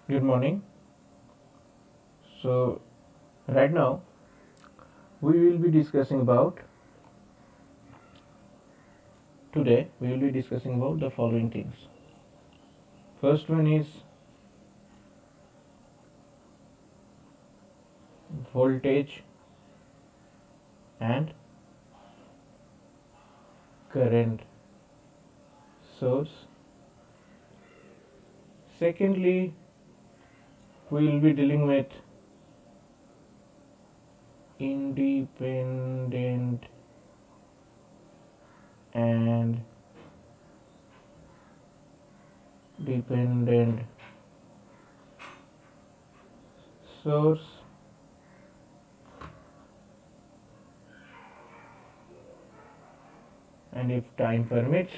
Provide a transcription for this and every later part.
Good morning. So, right now we will be discussing about today we will be discussing about the following things. First one is voltage and current source. Secondly, we will be dealing with independent and dependent source. And if time permits,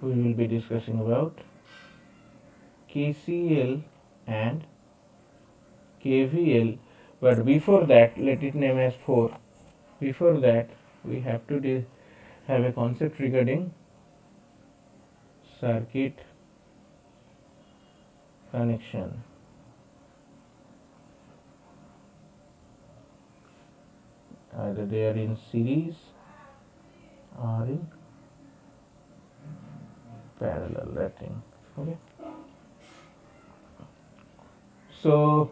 we will be discussing about KCL and KVL. But before that, let it name as 4. Before that, we have to have a concept regarding circuit connection. Either they are in series or in parallel, that thing. Okay. So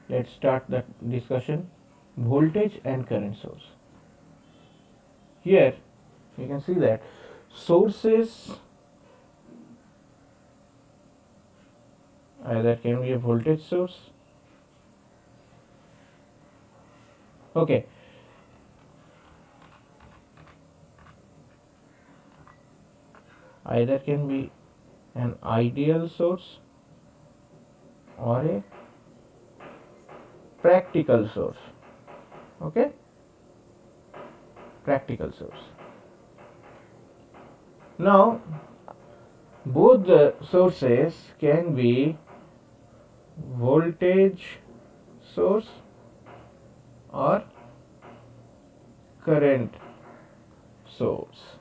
let's start the discussion. Voltage and current source. Here you can see that sources either can be a voltage source. Okay. Either can be an ideal source or a practical source. Okay, practical source. Now both the sources can be voltage source or current source.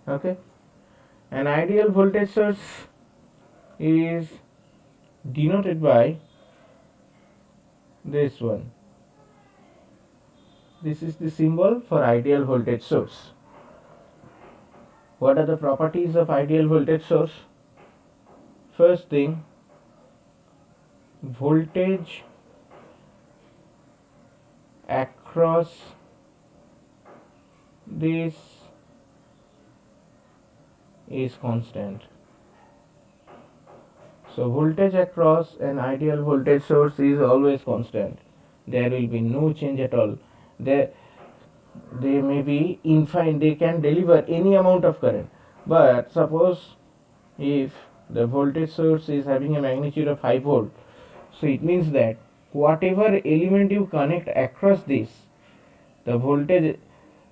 Okay, an ideal voltage source is denoted by this one. This is the symbol for ideal voltage source. What are the properties of ideal voltage source? First thing, voltage across this is constant. So voltage across an ideal voltage source is always constant. There will be no change at all. They may be infinite, they can deliver any amount of current. But suppose if the voltage source is having a magnitude of 5 volt, so it means that whatever element you connect across this, the voltage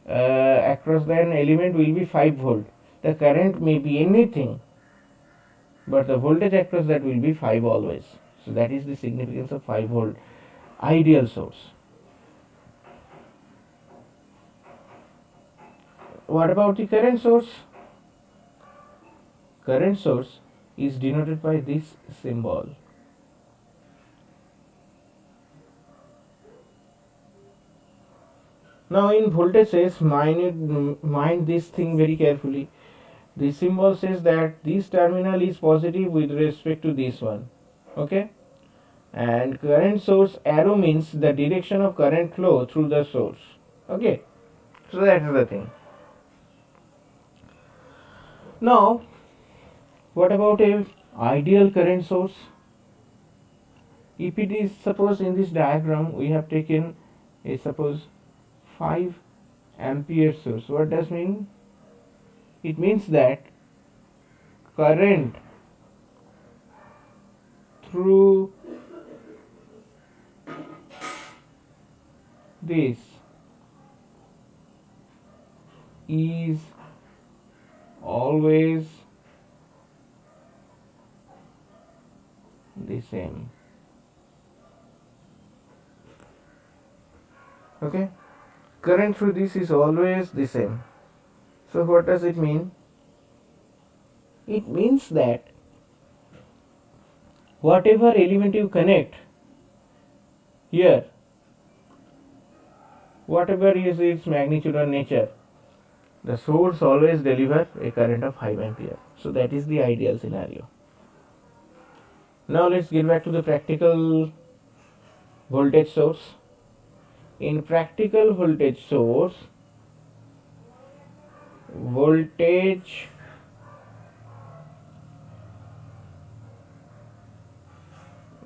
across an element will be 5 volt. The current may be anything, but the voltage across that will be 5 always. So that is the significance of 5 volt ideal source. What about the current source? Current source is denoted by this symbol. Now in voltages, mind this thing very carefully. The symbol says that this terminal is positive with respect to this one. Okay? And current source arrow means the direction of current flow through the source. Okay? So that is the thing. Now, what about a ideal current source? If it is, suppose in this diagram we have taken a suppose 5 ampere source. What does mean? It means that current through this is always the same. Okay, current through this is always the same. So what does it mean? It means that whatever element you connect here, whatever is its magnitude or nature, the source always deliver a current of 5 ampere. So that is the ideal scenario. Now let's get back to the practical voltage source. In practical voltage source, voltage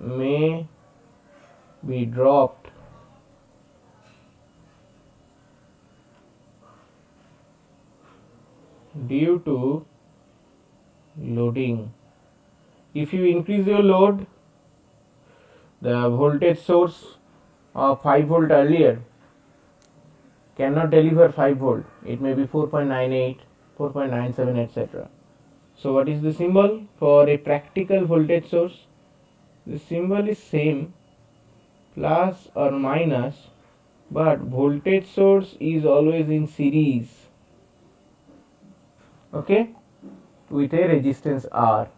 may be dropped due to loading. If you increase your load, the voltage source of 5 volt earlier cannot deliver 5 volt. It may be 4.98, 4.97, etc. So what is the symbol for a practical voltage source? The symbol is same, plus or minus, but voltage source is always in series, okay, with a resistance R.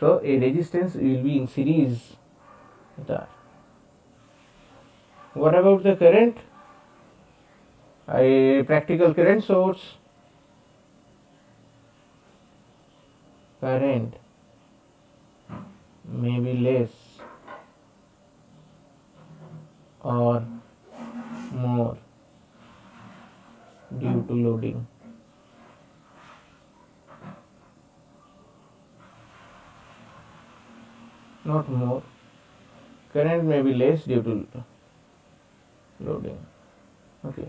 So a resistance will be in series with R. What about the current? A practical current source, current may be less or more due to loading. Not more. Current may be less due to loading. Okay.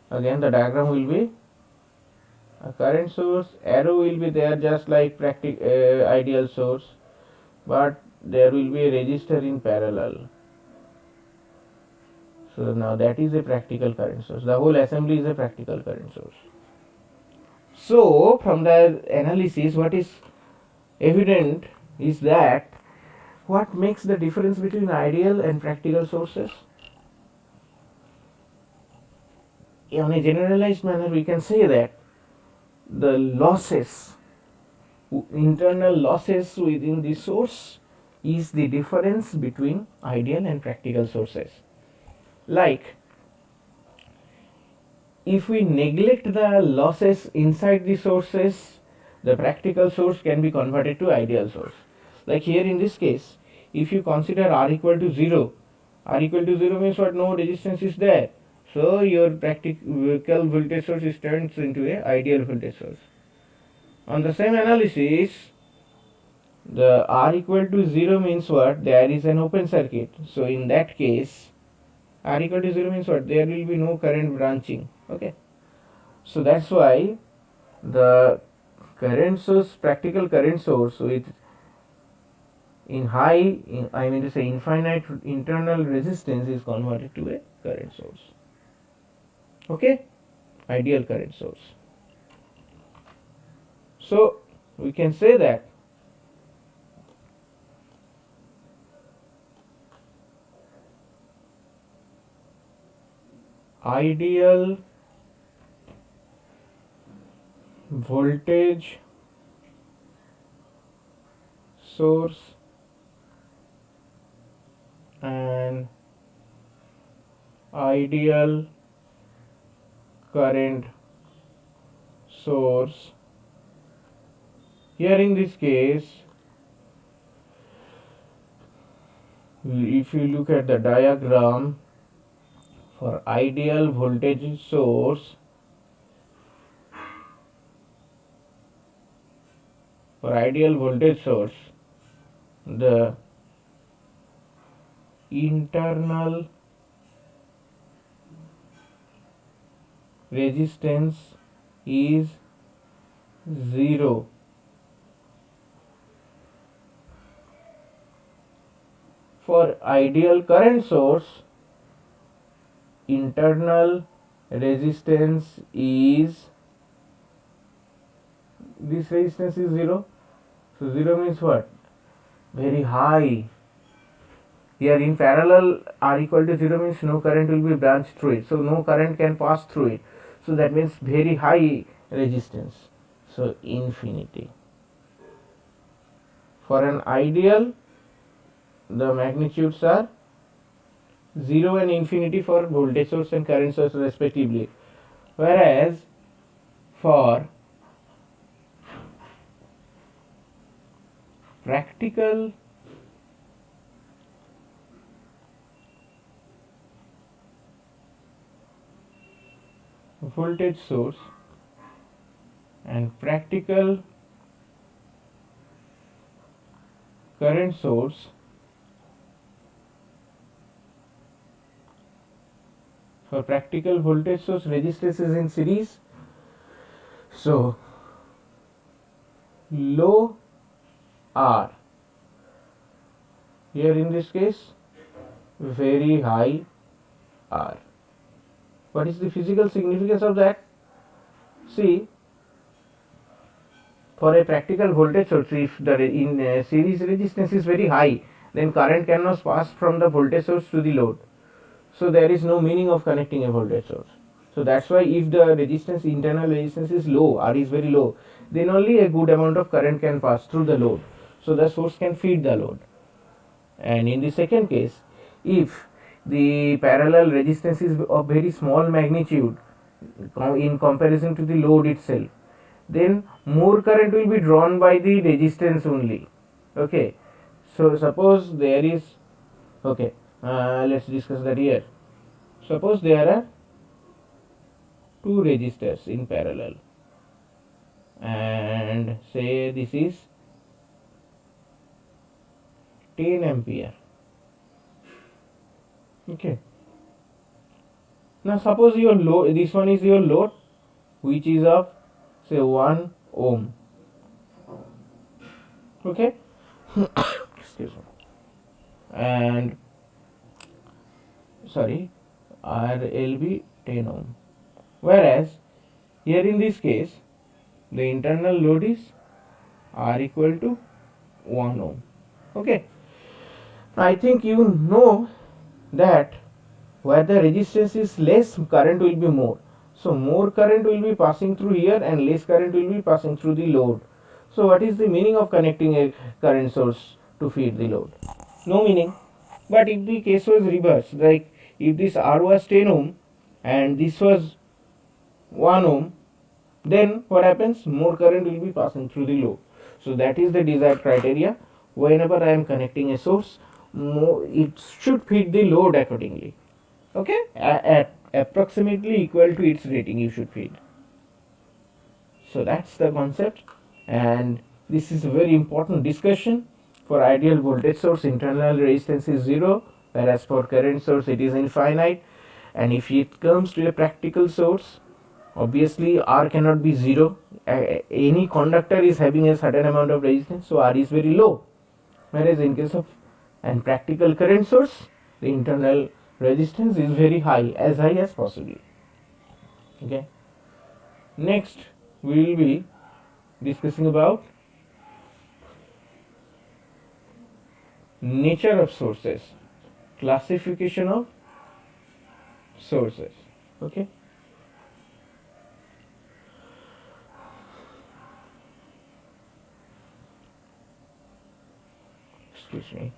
Again, the diagram will be a current source, arrow will be there just like ideal source, but there will be a resistor in parallel. So now that is a practical current source. The whole assembly is a practical current source. So from the analysis, what is evident is that what makes the difference between ideal and practical sources? In a generalized manner, we can say that the losses, internal losses within the source, is the difference between ideal and practical sources. Like, if we neglect the losses inside the sources, the practical source can be converted to ideal source. Like here in this case, if you consider R equal to 0, R equal to 0 means what? No resistance is there. So your practical voltage source is turned into a ideal voltage source. On the same analysis, the R equal to 0 means what? There is an open circuit. So in that case, R equal to 0 means what? There will be no current branching. Okay. So that's why the current source, practical current source with I mean to say infinite internal resistance is converted to a current source. Okay. Ideal current source. So we can say that ideal voltage source and ideal current source, here in this case, if you look at the diagram for ideal voltage source, the internal resistance is 0. For ideal current source, internal resistance is, this resistance is 0. So 0 means what? very high. Here in parallel R equal to 0 means no current will be branched through it, so no current can pass through it, so that means very high resistance, so infinity. For an ideal, the magnitudes are 0 and infinity for voltage source and current source respectively, whereas for practical voltage source and practical current source, for practical voltage source resistance is in series, so low R, here in this case very high R. What is the physical significance of that? See, for a practical voltage source, if the series resistance is very high, then current cannot pass from the voltage source to the load. So there is no meaning of connecting a voltage source. So that's why if the resistance, internal resistance is low, R is very low, then only a good amount of current can pass through the load. So the source can feed the load. And in the second case, if the parallel resistance is of very small magnitude in comparison to the load itself, then more current will be drawn by the resistance only. Okay, so suppose there is, okay, let's discuss that here. Suppose there are two resistors in parallel, and say this is 10 ampere. Okay, now suppose your load, this one is your load, which is of say 1 ohm. Okay, excuse me, and sorry, RLB 10 ohm, whereas here in this case the internal load is R equal to 1 ohm. Okay, I think you know that where the resistance is less, current will be more. So more current will be passing through here and less current will be passing through the load. So what is the meaning of connecting a current source to feed the load? No meaning. But if the case was reversed, like if this R was 10 ohm and this was 1 ohm, then what happens? More current will be passing through the load. So that is the desired criteria. Whenever I am connecting a source, it should feed the load accordingly. Okay, at approximately equal to its rating you should feed. So that's the concept, and this is a very important discussion. For ideal voltage source, internal resistance is 0, whereas for current source it is infinite. And if it comes to a practical source, obviously R cannot be 0. Any conductor is having a certain amount of resistance, so R is very low. Whereas in case of an practical current source, the internal resistance is very high, as high as possible. Okay, next we will be discussing about nature of sources, classification of sources. Okay, excuse me,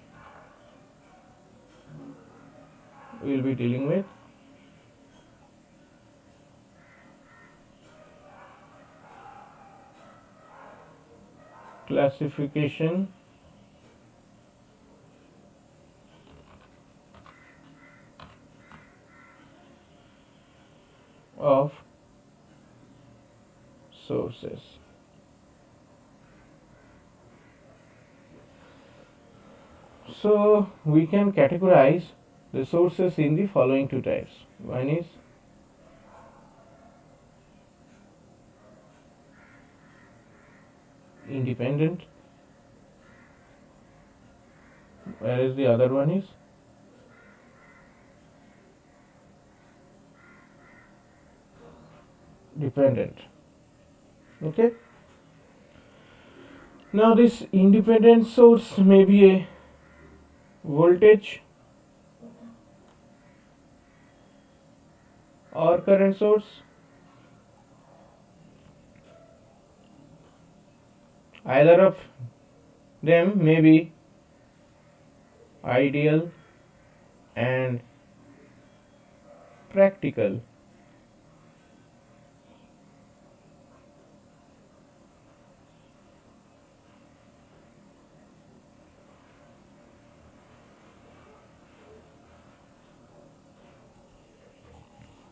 we will be dealing with classification of sources. So we can categorize the sources in the following two types. One is independent, whereas the other one is dependent. Okay, Now this independent source may be a voltage or current source. Either of them may be ideal and practical.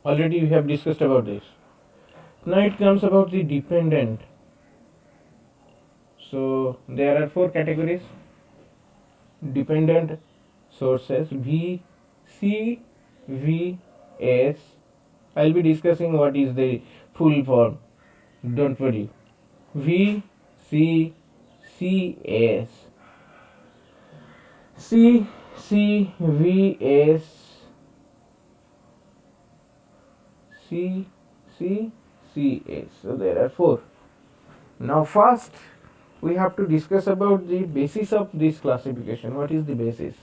Already we have discussed about this. Now it comes about the dependent. So there are four categories: dependent sources V, C, V, S. I'll be discussing what is the full form. Don't worry. V, C, C, S. C, C, V, S. C, C, C, S. So there are four. Now first we have to discuss about the basis of this classification. What is the basis?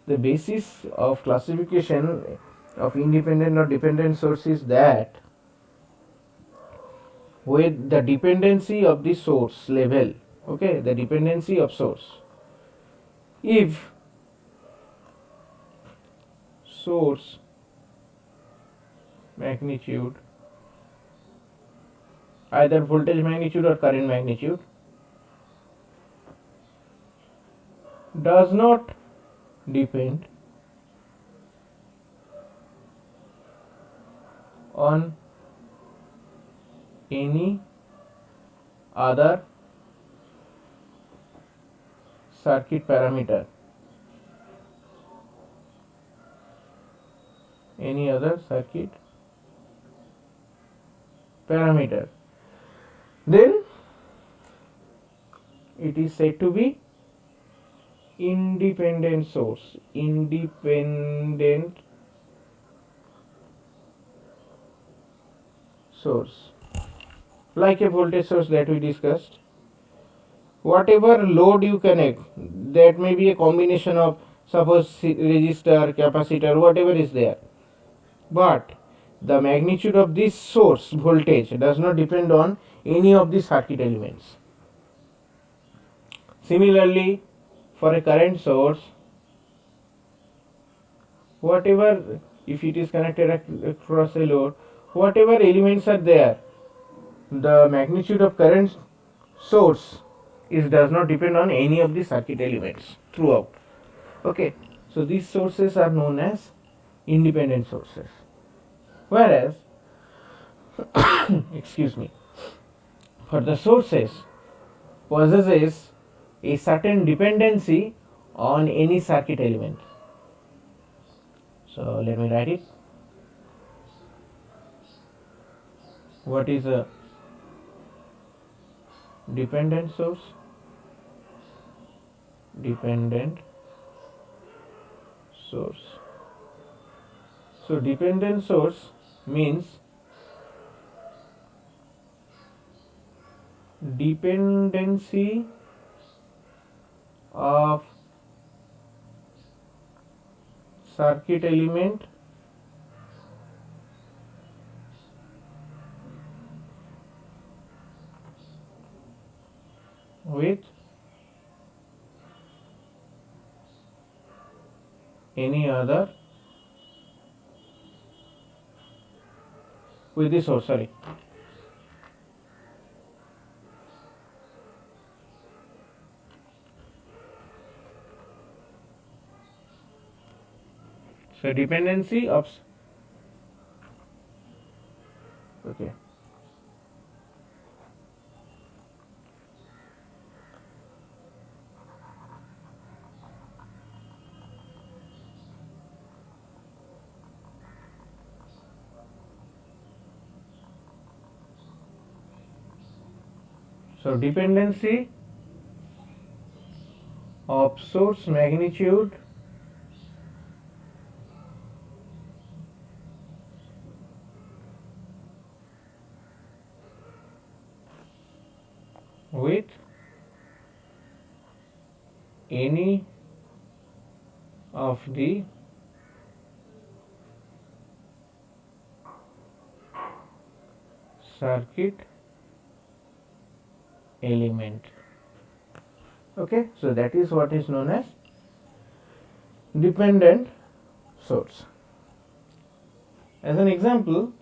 The basis of classification of independent or dependent source is that with the dependency of the source level, okay, the dependency of source. If source magnitude, either voltage magnitude or current magnitude, does not depend on any other circuit parameter, any other circuit parameter, then it is said to be independent source. Independent source, like a voltage source that we discussed. Whatever load you connect, that may be a combination of, suppose, resistor, capacitor, whatever is there, but the magnitude of this source voltage does not depend on any of the circuit elements. Similarly, for a current source, whatever, if it is connected across a load, whatever elements are there, the magnitude of current source does not depend on any of the circuit elements throughout. Okay, so these sources are known as independent sources. Whereas, excuse me, for the sources possesses a certain dependency on any circuit element. So let me write it. What is a dependent source? Dependent source. So dependent source means dependency of circuit element with any other, with the source, sorry. So dependency of, okay, so dependency of source magnitude with any of the circuit element. Okay, so that is what is known as dependent source. As an example,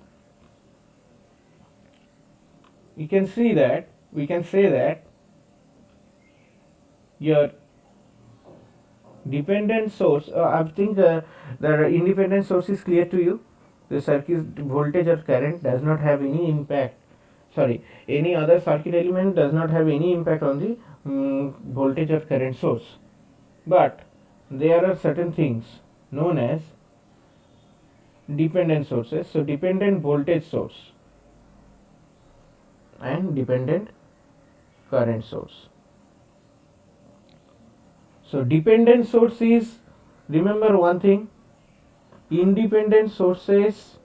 we can say that your dependent source, I think the independent source is clear to you. The circuit voltage or current does not have any impact, sorry, any other circuit element does not have any impact on the voltage or current source. But there are certain things known as dependent sources. So dependent voltage source and dependent current source. So dependent source is, remember one thing, independent sources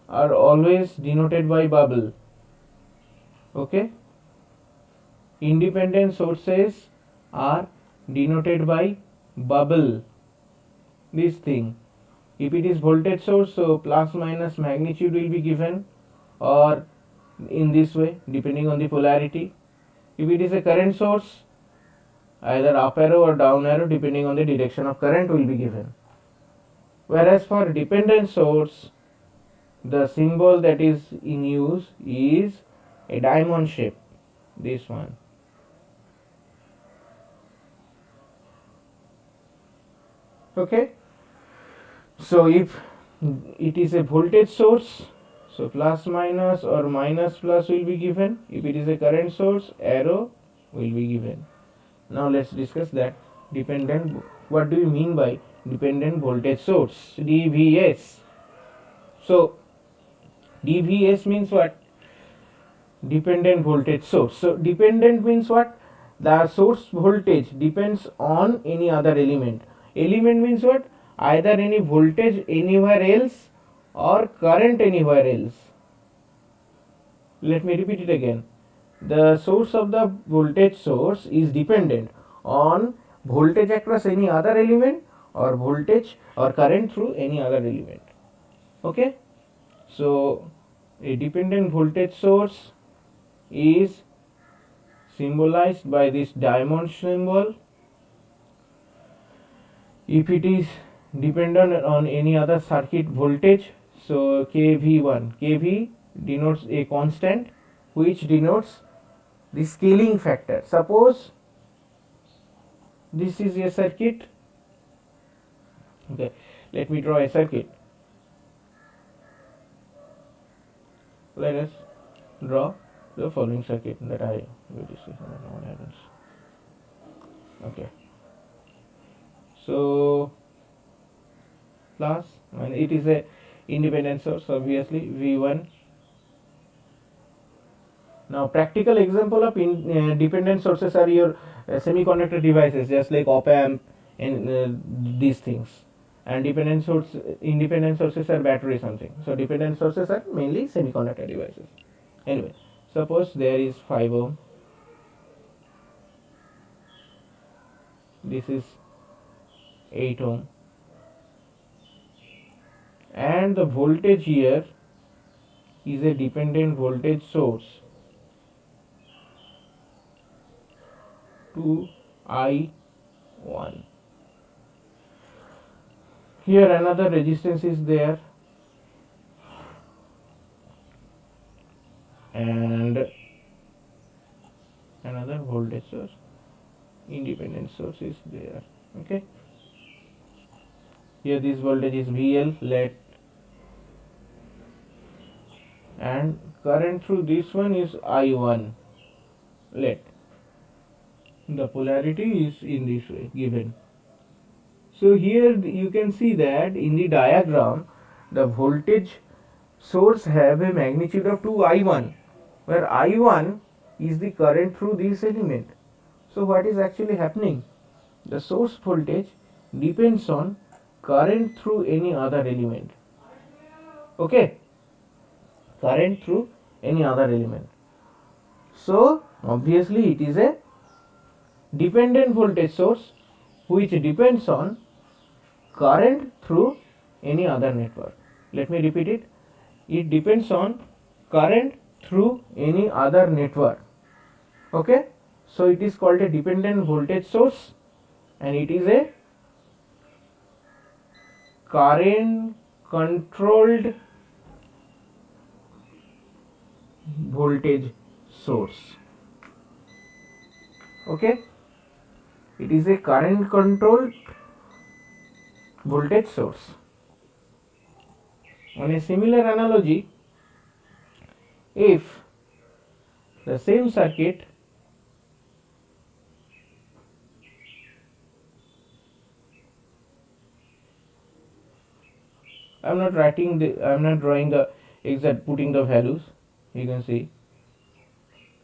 are always denoted by bubble. Okay, independent sources are denoted by bubble. This thing, if it is voltage source, so plus minus magnitude will be given, or in this way depending on the polarity. If it is a current source, either up arrow or down arrow depending on the direction of current will be given. Whereas for dependent source, the symbol that is in use is a diamond shape, this one. Okay, so if it is a voltage source, so plus minus or minus plus will be given. If it is a current source, arrow will be given. Now let's discuss that dependent. What do you mean by dependent voltage source, DVS? So DVS means what? Dependent voltage source. So dependent means what? The source voltage depends on any other element. Element means what? Either any voltage anywhere else or current anywhere else. Let me repeat it again. The source of the voltage source is dependent on voltage across any other element or voltage or current through any other element. Okay, so a dependent voltage source is symbolized by this diamond symbol. If it is dependent on any other circuit voltage, so KV1, KV denotes a constant which denotes the scaling factor. Suppose this is a circuit. Okay, let me draw a circuit. Let us draw the following circuit that I will discuss. I don't know what happens. Okay, so plus, and it is a independent source, obviously V1. Now practical example of dependent sources are your semiconductor devices, just like op amp and these things. And independent sources are battery something. So dependent sources are mainly semiconductor devices. Anyway, suppose there is 5 ohm. This is 8 ohm. And the voltage here is a dependent voltage source, 2I1. Here another resistance is there, and another voltage source, independent source is there. Okay, here this voltage is VL, let, and current through this one is I1, let. The polarity is in this way given. So here you can see that in the diagram the voltage source have a magnitude of 2I1, where I1 is the current through this element. So what is actually happening? The source voltage depends on current through any other element. Okay, current through any other element. So obviously it is a dependent voltage source which depends on current through any other network. Let me repeat it. It depends on current through any other network. Okay, so it is called a dependent voltage source, and it is a current controlled voltage source. Okay, it is a current controlled voltage source. On a similar analogy, if the same circuit I am not drawing the exact, putting the values, you can see,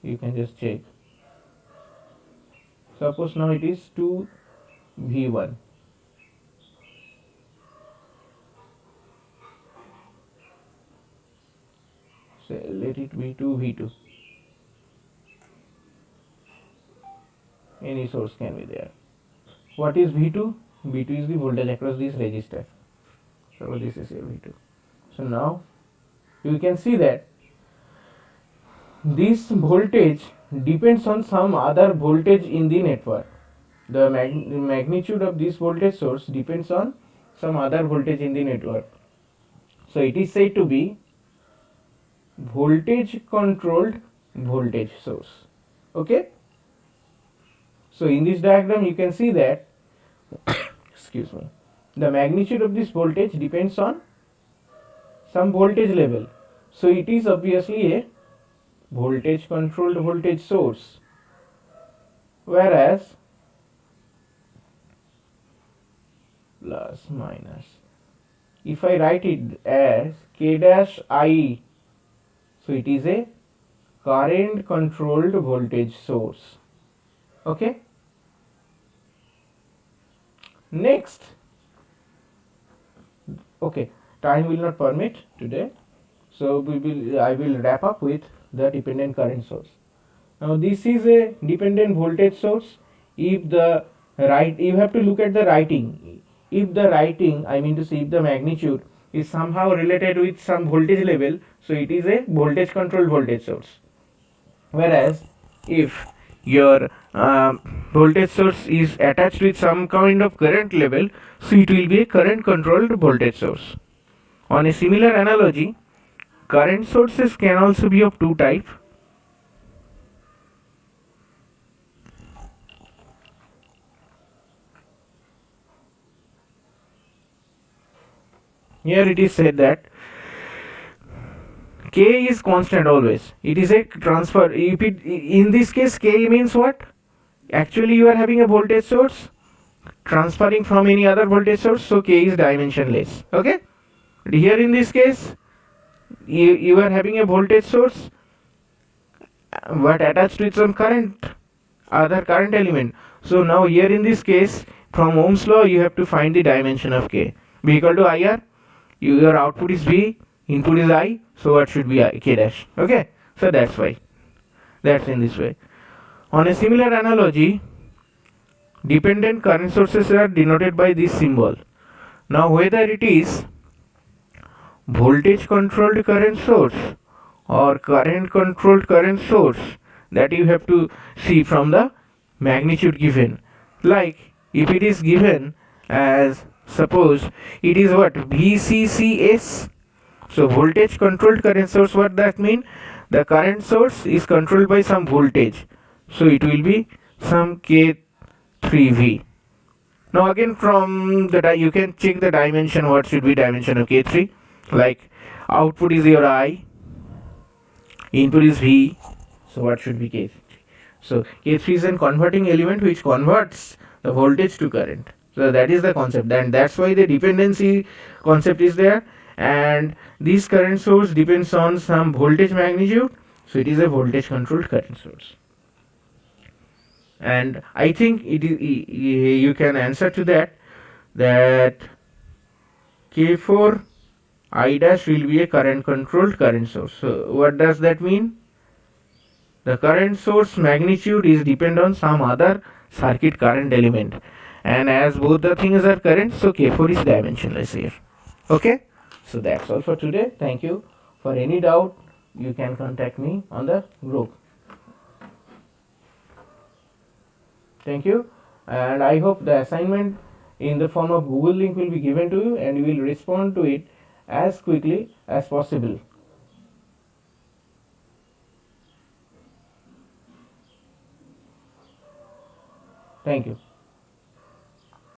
you can just check. Suppose now it is 2V1. So let it be 2V2. Any source can be there. What is V2? V2 is the voltage across this resistor. So this is a V2. So now you can see that this voltage depends on some other voltage in the network. The magnitude of this voltage source depends on some other voltage in the network. So it is said to be voltage controlled voltage source. Okay. So in this diagram you can see that excuse me, the magnitude of this voltage depends on some voltage level. So it is obviously a voltage controlled voltage source, whereas plus minus, if I write it as K dash I, so it is a current controlled voltage source. Okay. Next, okay, time will not permit today, so I will wrap up with the dependent current source. Now this is a dependent voltage source. If the you have to look at the writing. If the writing, I mean to say, if the magnitude is somehow related with some voltage level, so it is a voltage controlled voltage source. Whereas if your voltage source is attached with some kind of current level, so it will be a current controlled voltage source. On a similar analogy, current sources can also be of two types. Here it is said that K is constant always. It is a transfer. If it, in this case, K means what? Actually, you are having a voltage source transferring from any other voltage source, so K is dimensionless. Okay. But here in this case, you are having a voltage source, but attached with some current, other current element. So now here in this case, from Ohm's law, you have to find the dimension of K. B equal to IR. Your output is V, input is I, so what should be K dash. Okay, so that's why, that's in this way. On a similar analogy, dependent current sources are denoted by this symbol. Now whether it is voltage controlled current source or current controlled current source, that you have to see from the magnitude given. Like if it is given as, suppose it is what, VCCS, so voltage controlled current source, what that mean? The current source is controlled by some voltage, so it will be some K3V. Now again from the you can check the dimension, what should be dimension of K3, like output is your I, input is V, so what should be K3? So K3 is a converting element which converts the voltage to current. So that is the concept, and that's why the dependency concept is there, and this current source depends on some voltage magnitude, so it is a voltage controlled current source. And I think it is, you can answer to that K4 I dash will be a current controlled current source. So what does that mean? The current source magnitude is depend on some other circuit current element, and as both the things are current, so K4 is dimensionless here. Okay, so that's all for today. Thank you. For any doubt, you can contact me on the group. Thank you, and I hope the assignment in the form of Google link will be given to you, and you will respond to it as quickly as possible. Thank you.